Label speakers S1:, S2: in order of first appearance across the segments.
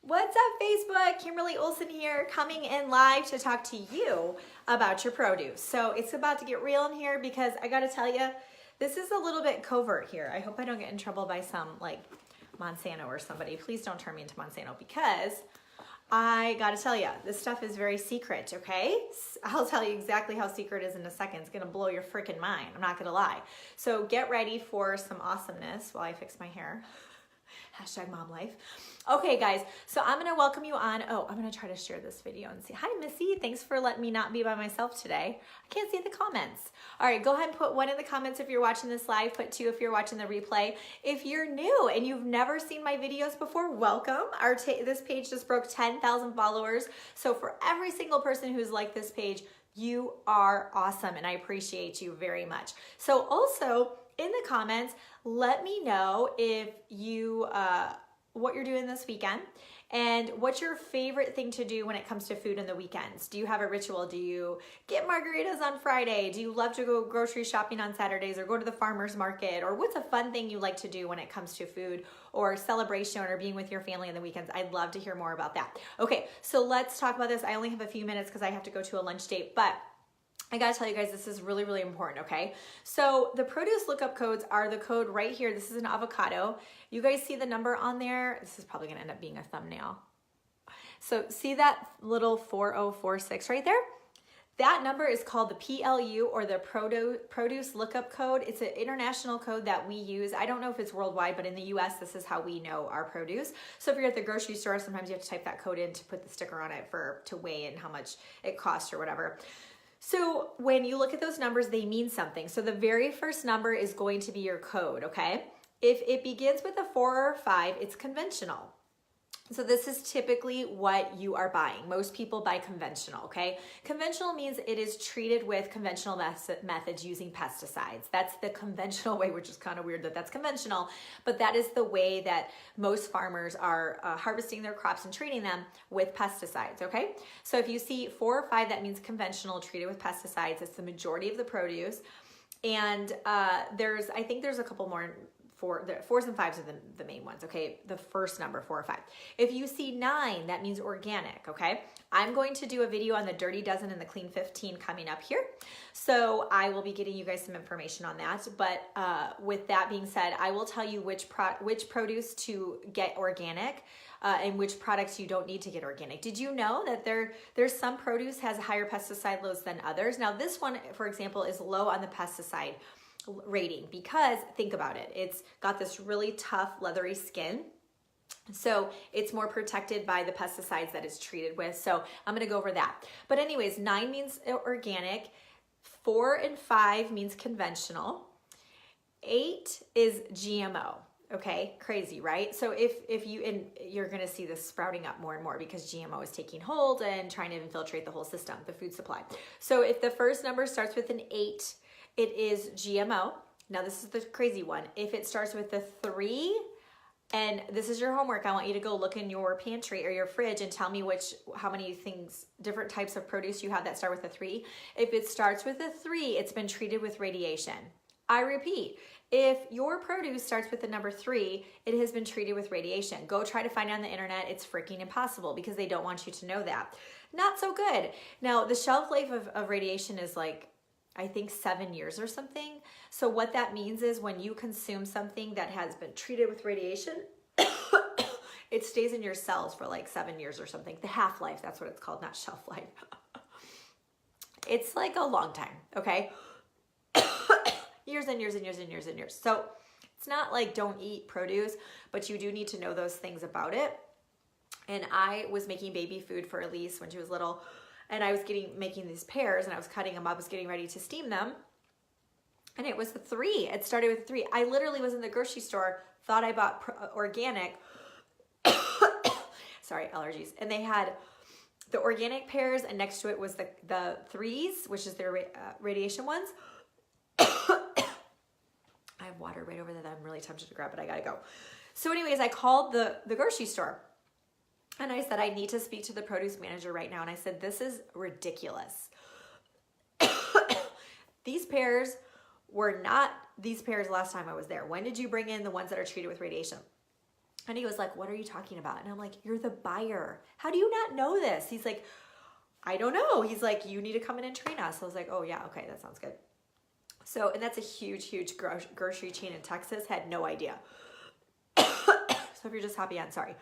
S1: What's up, Facebook? Kimberly Olson here, coming in live to talk to you about your produce. So it's about to get real in here because I gotta tell you, this is a little bit covert here. I hope I don't get in trouble by some like Monsanto or somebody. Please don't turn me into Monsanto because I gotta tell you, this stuff is very secret, okay? I'll tell you exactly how secret it is in a second. It's gonna blow your freaking mind. I'm not gonna lie. So get ready for some awesomeness while I fix my hair. Hashtag mom life. Okay, guys, so I'm gonna welcome you on. Oh, I'm gonna try to share this video and see. Hi, Missy. Thanks for letting me not be by myself today. I can't see the comments. All right, go ahead and put 1 in the comments if you're watching this live. Put 2 if you're watching the replay. If you're new and you've never seen my videos before, welcome. This page just broke 10,000 followers. So for every single person who's liked this page, you are awesome, and I appreciate you very much. So also, in the comments, let me know if you what you're doing this weekend and what's your favorite thing to do when it comes to food on the weekends. Do you have a ritual? Do you get margaritas on Friday? Do you love to go grocery shopping on Saturdays or go to the farmer's market? Or what's a fun thing you like to do when it comes to food or celebration or being with your family on the weekends? I'd love to hear more about that. Okay, so let's talk about this. I only have a few minutes because I have to go to a lunch date, but I gotta tell you guys, this is really, really important, okay? So the produce lookup codes are the code right here. This is an avocado. You guys see the number on there? This is probably gonna end up being a thumbnail. So see that little 4046 right there? That number is called the PLU, or the produce lookup code. It's an international code that we use. I don't know if it's worldwide, but in the US, this is how we know our produce. So if you're at the grocery store, sometimes you have to type that code in to put the sticker on it to weigh and how much it costs or whatever. So when you look at those numbers, they mean something. So the very first number is going to be your code, okay? If it begins with a 4 or a 5, it's conventional. So this is typically what you are buying. Most people buy conventional, okay? Conventional means it is treated with conventional methods using pesticides. That's the conventional way, which is kind of weird that that's conventional, but that is the way that most farmers are harvesting their crops and treating them with pesticides, okay? So if you see 4 or 5, that means conventional, treated with pesticides. It's the majority of the produce. And I think there's a couple more. The 4s and 5s are the main ones, okay? The first number, 4 or 5. If you see 9, that means organic, okay? I'm going to do a video on the Dirty Dozen and the Clean 15 coming up here. So I will be getting you guys some information on that. But with that being said, I will tell you which produce to get organic and which products you don't need to get organic. Did you know that there's some produce has higher pesticide loads than others? Now this one, for example, is low on the pesticide rating because think about it, it's got this really tough leathery skin, so it's more protected by the pesticides that it's treated with. So I'm going to go over that. But anyways, 9 means organic, 4 and 5 means conventional, 8 is GMO. Okay, crazy, right? So you're going to see this sprouting up more and more because GMO is taking hold and trying to infiltrate the whole system, the food supply. So if the first number starts with an 8, it is GMO. Now this is the crazy one. If it starts with a 3, and this is your homework, I want you to go look in your pantry or your fridge and tell me how many different types of produce you have that start with a 3. If it starts with a 3, it's been treated with radiation. I repeat, if your produce starts with the number 3, it has been treated with radiation. Go try to find it on the internet. It's freaking impossible because they don't want you to know that. Not so good. Now the shelf life of radiation is like, I think 7 years or something. So what that means is when you consume something that has been treated with radiation, it stays in your cells for like 7 years or something. The half-life, that's what it's called, not shelf life. It's like a long time, okay? Years and years and years and years and years. So it's not like don't eat produce, but you do need to know those things about it. And I was making baby food for Elise when she was little, and I was making these pears and I was cutting them up, I was getting ready to steam them. And it was a 3, it started with a 3. I literally was in the grocery store, thought I bought organic, sorry, allergies. And they had the organic pears and next to it was the 3s, which is their radiation ones. I have water right over there that I'm really tempted to grab, but I gotta go. So anyways, I called the grocery store. And I said, I need to speak to the produce manager right now. And I said, this is ridiculous. These pears were not these pears last time I was there. When did you bring in the ones that are treated with radiation? And he was like, what are you talking about? And I'm like, you're the buyer. How do you not know this? He's like, I don't know. He's like, you need to come in and train us. I was like, oh yeah, okay, that sounds good. So, and that's a huge, huge grocery chain in Texas. Had no idea. So if you're just happy, I'm sorry.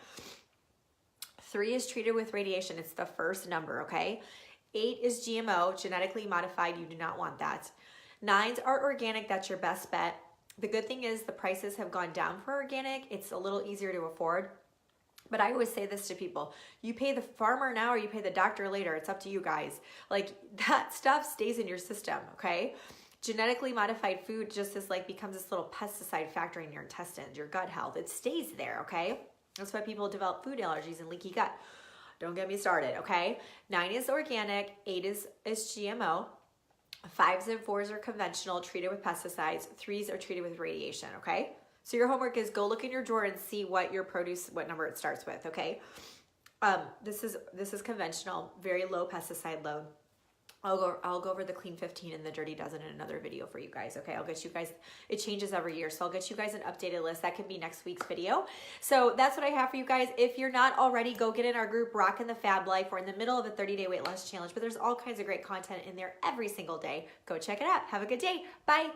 S1: 3 is treated with radiation. It's the first number, okay? 8 is GMO, genetically modified. You do not want that. 9s are organic. That's your best bet. The good thing is the prices have gone down for organic. It's a little easier to afford. But I always say this to people. You pay the farmer now or you pay the doctor later. It's up to you guys. Like that stuff stays in your system, okay? Genetically modified food just is like becomes this little pesticide factory in your intestines, your gut health. It stays there, okay? That's why people develop food allergies and leaky gut. Don't get me started, okay? 9 is organic. 8 is GMO. 5s and 4s are conventional, treated with pesticides. 3s are treated with radiation, okay? So your homework is go look in your drawer and see what your produce, what number it starts with, okay? This is conventional, very low pesticide load. I'll go over the clean 15 and the dirty dozen in another video for you guys, okay? I'll get you guys, it changes every year, so I'll get you guys an updated list. That can be next week's video. So that's what I have for you guys. If you're not already, go get in our group, Rockin' the Fab Life. We're in the middle of a 30-day weight loss challenge, but there's all kinds of great content in there every single day. Go check it out. Have a good day. Bye.